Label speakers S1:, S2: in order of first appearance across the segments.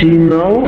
S1: Yo,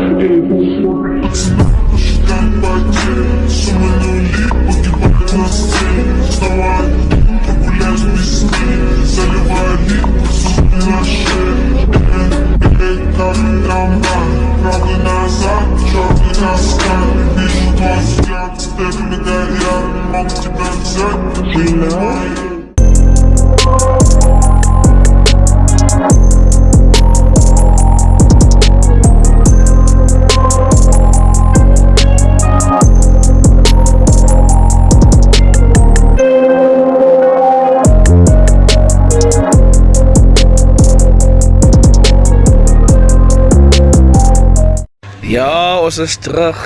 S1: ons is terug.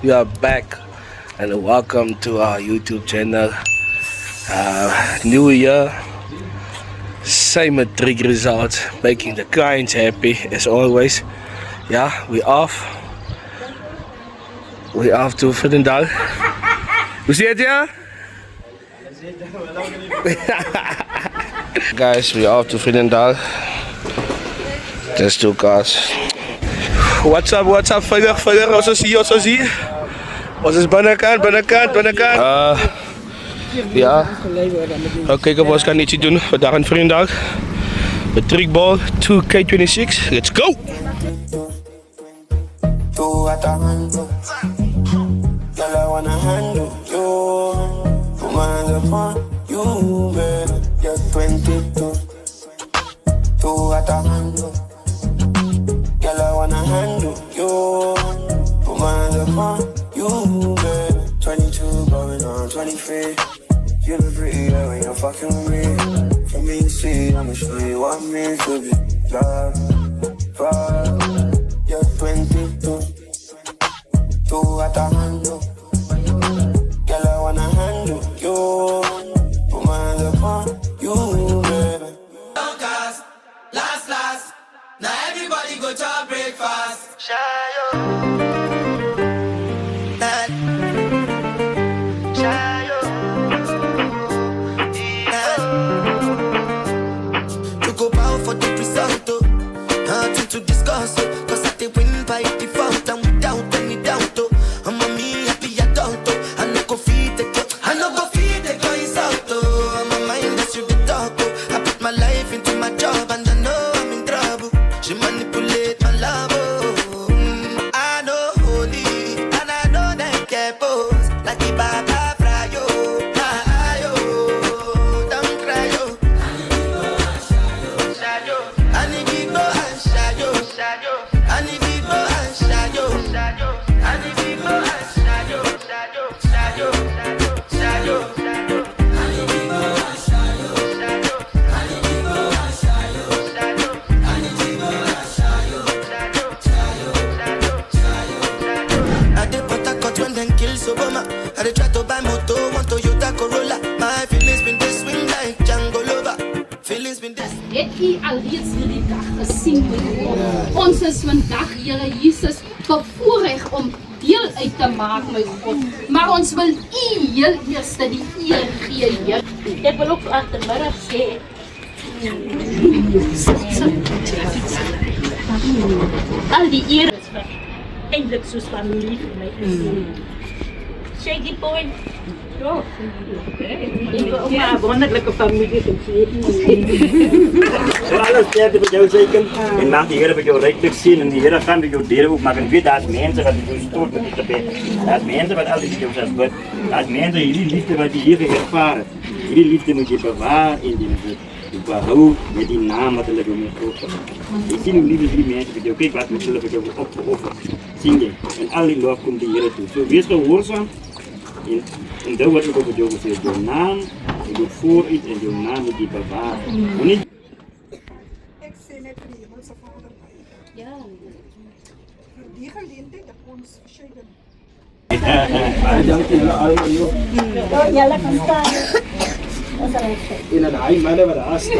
S1: We are back and welcome to our YouTube channel. New year, same matric results, making the clients happy as always. Yeah, we off to Vredendal. Hoe zit het ja? Guys, we off to Vredendal. There's two cars. What's up, veilig, ons is hier. Ons is binnenkant. Ja, nou kijken of we ons kan ietsje doen vandaag in Vredendal. Matricball 2K26, let's go!
S2: Girl, I wanna handle you. Put my hands upon you, baby. 22 going on 23. You look pretty when you're fucking with me. From me to see, I'ma show you what it means to be loved. You're 22. Two at the handle. Girl, I wanna handle you. Put my hands upon you, baby. Last. Now everybody go to breakfast. Shayo. Shayo. To go bow for the result, nothing to discuss, cause I did win by default and without any doubt. I'm a me happy adult, I no go feed the girl, is out. I'm a mind that's you the dog. I put my life into my job and I know I'm in trouble. She manipulate my love, I know holy, and I know them care pose. Like the Baba Frayo, Ayo, don't cry, yo. Anigibo and Shayo, Anigibo and Shayo, Anigibo and Shayo, Shayo. Obama, I try to buy moto, want Toyota Corolla. My feelings been this swing like Django Lover. Feelings been this.
S3: Het u alreeds hierdie dag gesien word? Ons is vandag, Here Jesus, bevoorreg om deel uit te maak, my God. Maar ons wil u heel eerste die eer gee, Heer.
S4: Ek wil ook agtermiddag sê. Al die eer is vir eintlik soos familie vir my is. Shaggy boy. Ja. Ek wil ook maar 'n wonderlike familie hê.
S5: So alles sterkte vir jou seker. En maak die Here vir jou ryklik sien en die Here gaan vir jou deure oopmaak. En weet daar's mense wat jou stoot met die gebed. Daar's mense wat altyd vir jou sê bid. Daar's mense hierdie liefde wat jy hier ervaar het. Hierdie liefde moet jy bewaar in die liefde. Jy behou met die naam wat hulle jou mee groot gemaak het. Jy sien hoe lief is die mense vir jou. Kyk wat met hulle vir jou opgeoffer. Sien jy? En al die lof kom die Here toe. So wees gehoorsaam. En dat wordt ook op jou gezegd, jouw naam, je doet voor iets en jouw naam moet je bewaren. Niet...
S6: Ik zie net voor de hemelse Vader. Ja. Voor die geleentheid dat ons scheiden.
S5: Dank je wel allemaal.
S4: Ja, lekker staan.
S5: In een haai, maar dat was haast.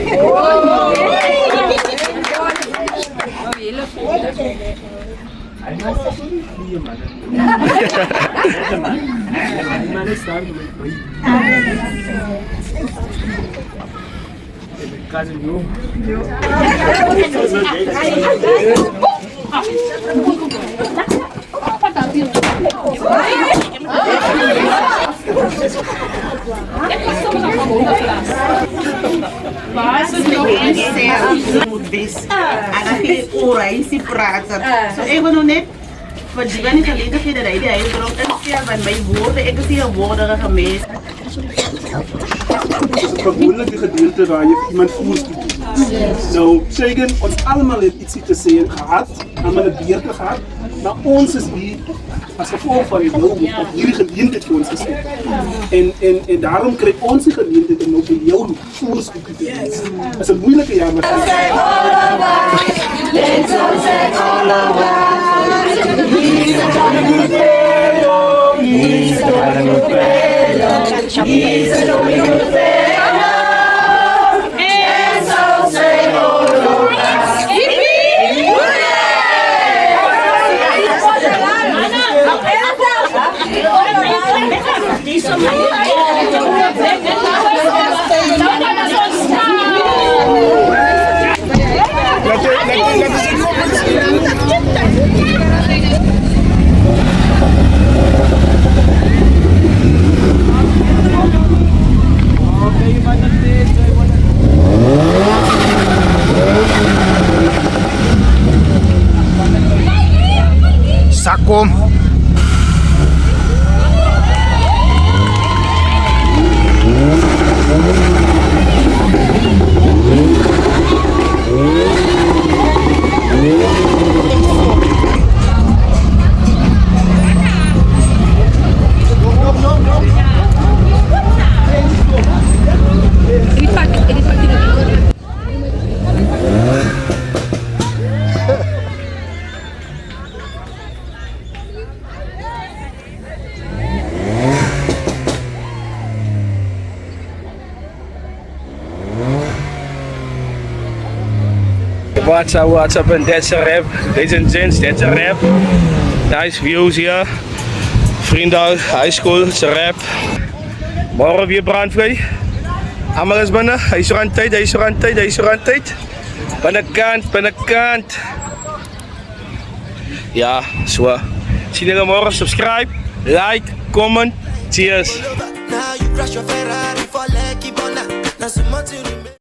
S7: Best. Anak ini urai si prater. So ik wil net voor die van die geleden dat hij hij is ook een keer van mijn woorden. Ik zie een woorden gemist.
S8: Gewoonlijke gedeelte waar je iemand voorspreekt. Nou, zeggen, ons allemaal heeft iets te zeggen gehad, allemaal een beerte gehad, maar ons is hier als gevolg van die wil, dat hierdie geleentheid voor ons geschikt. En daarom krijgt ons die geleentheid om ook in jou voorspreek te doen. Dat is een moeilijke jaar.
S9: Sako.
S1: What's up, and that's a wrap. Ladies and gents, that's a wrap. Nice views hier. Vrienden, high school, it's a wrap. Morgen weer brandvrij. Allemaal is binnen. Hij is er aan tijd, hij is er aan tijd, hij is er aan tijd. Binnenkant. Ja, zo. Zien jullie morgen. Subscribe, like, comment. Cheers.
S2: Now you crash your Ferrari for Lucky Bona. Now so much to remember.